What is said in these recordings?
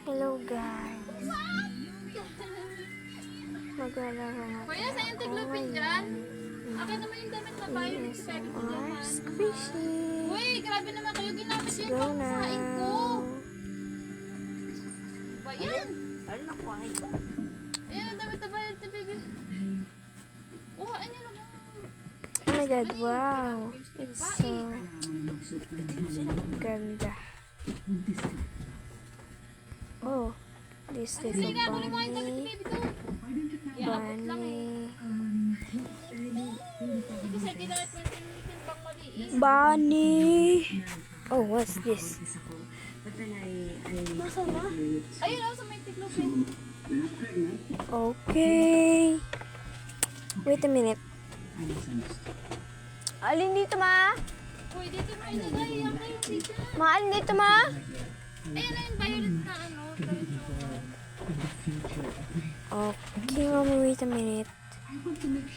Hello guys. Maglalaro na Kuya, saan yung tiglupin dyan? Akin naman yung damit na bayo ni si Pepe ko dyan. Squishy. Uy, grabe naman kayo. Ginamit yung Go na. pangsain ko. Ba yan? Ayan ang damit na bayo ni Pepe. Uhaan niyo naman. Oh my god, wow. It's so ganda. Oh, this little Sige nga, kunin mo yung damit ni bunny. Pepe ko. Iabot lang eh. Kasi ginamit mo yung pang maliit. Bunny. Oh, what's this? Masa na? Ayun ako sa may tiglupin. Okay. Wait a minute. Alin dito, ma? Uy, dito mo ilagay. Yan kayo dito. Ma, alin dito, ma? Ayun na yung violet na ano. Okay, mami, wait a minute.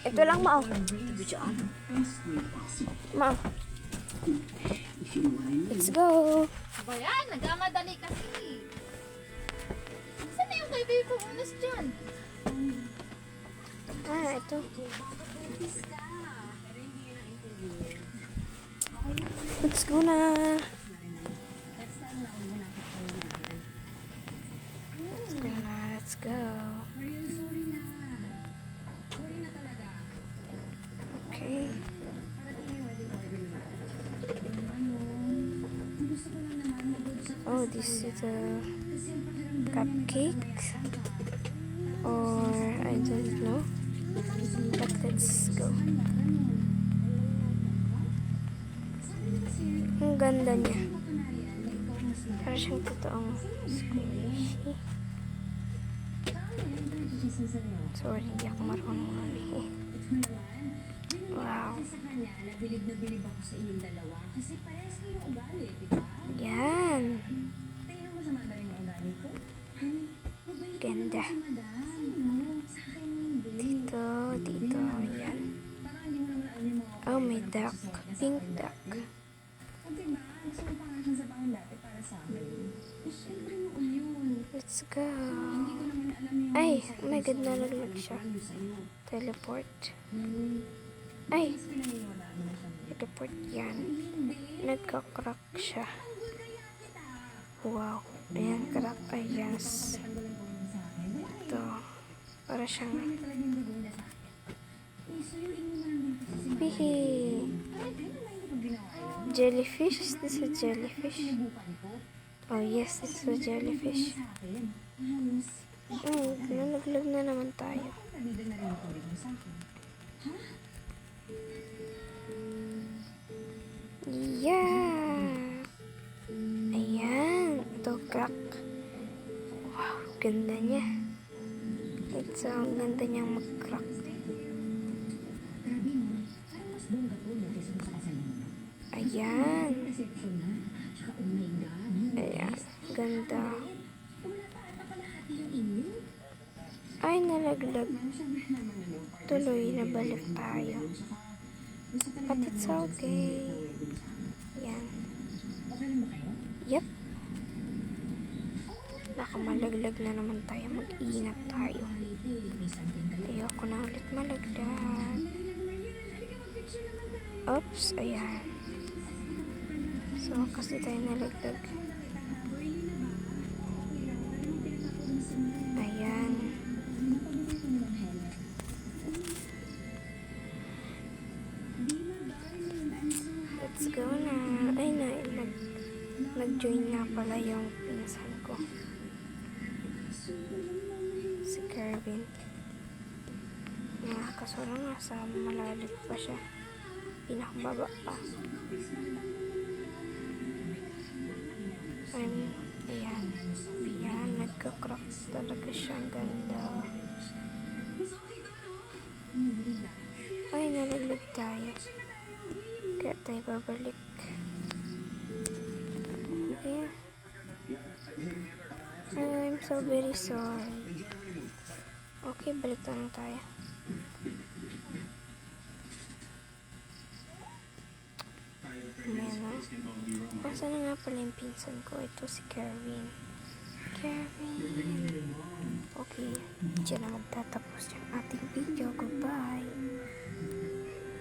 Ito lang, ma. Ma. Let's go. Ba yan? Nagmamadali kasi. Saan na yung kaibigan ko unas dyan? Ah, ito. Let's go na. Let's go na. Let's go. Okay. Oh, this is a cupcake. Or I don't know. But let's go. Ang ganda niya. Para siyang totoong squishy. Sorry, hindi ako marunong mami. Wow. Nabilib na bilib ako sa inyong dalawa kasi parehas kayong ugali, di ba? Yan. Tingnan mo sa rin ang ugali ko. Mabait Ganda. si madam. Sa akin hindi. Dito, dito. Yan. Parang hindi mo naman alam yung mga Oh, may duck. Pink duck. O diba? Gusto mo pa nga siya sa bahay dati para sa akin. Siyempre noon yun. Let's go. Hindi ko naman alam yung Ay, oh my god, nalaglag siya. ano sa'yo. Teleport. Ay, Mas pinaniniwalaan mo na siya. teleport yan. Nagka-crack siya. Wow. Ayan, crack. Ay, yes. Tanggalan ko yun sa akin. Ito. Para siyang Ano talagang gagawin na sa akin? Eh, suyuin mo na lang din kasi si pihi. Ay, kailan na hindi ko ginawa yun? Jellyfish? Is this a jellyfish? Sinubukan ko. Oh, yes, it's a jellyfish. Sa akin. Halos. Nalaglag na naman tayo. Nalida na rin ako rin mo sa akin. Yeah! Ayan. Ito, crack. Wow, ganda niya. Ito, ang ganda niyang mag-crack. Grabe mo. Parang mas bongga to no kaysa sa kasalan mo. Ayan. Reception na. Tsaka oh my God. Ayan. Ganda. Wala pa ata kalahati yung inyo. Ay, nalaglag. Sabi naman ano. Tuloy, nabalik tayo. Gusto talaga But it's okay. Yan. okay lang ba kayo? Yep. Nakamalaglag na naman tayo. Mag-ingat tayo. May something kayo. Ayoko na ulit malaglag. Oops, ayan. So, kasi tayo nalaglag. Ayan. Let's go na. Ay, nag-join nga pala yung pinsan ko. Si Kervin. Kaso lang nasa malalim pa siya. Pinakababa pa. Ayan. Ayan, nagka-crack talaga siya. Ang ganda. Ay, nalaglag tayo. Kaya tayo babalik. Okay. I'm so very sorry. Okay, balik na lang tayo. Ayan na. Basta na nga pala yung pinsan ko. Ito si Kerwin. Kerwin. Okay, dyan na magtatapos yung ating video.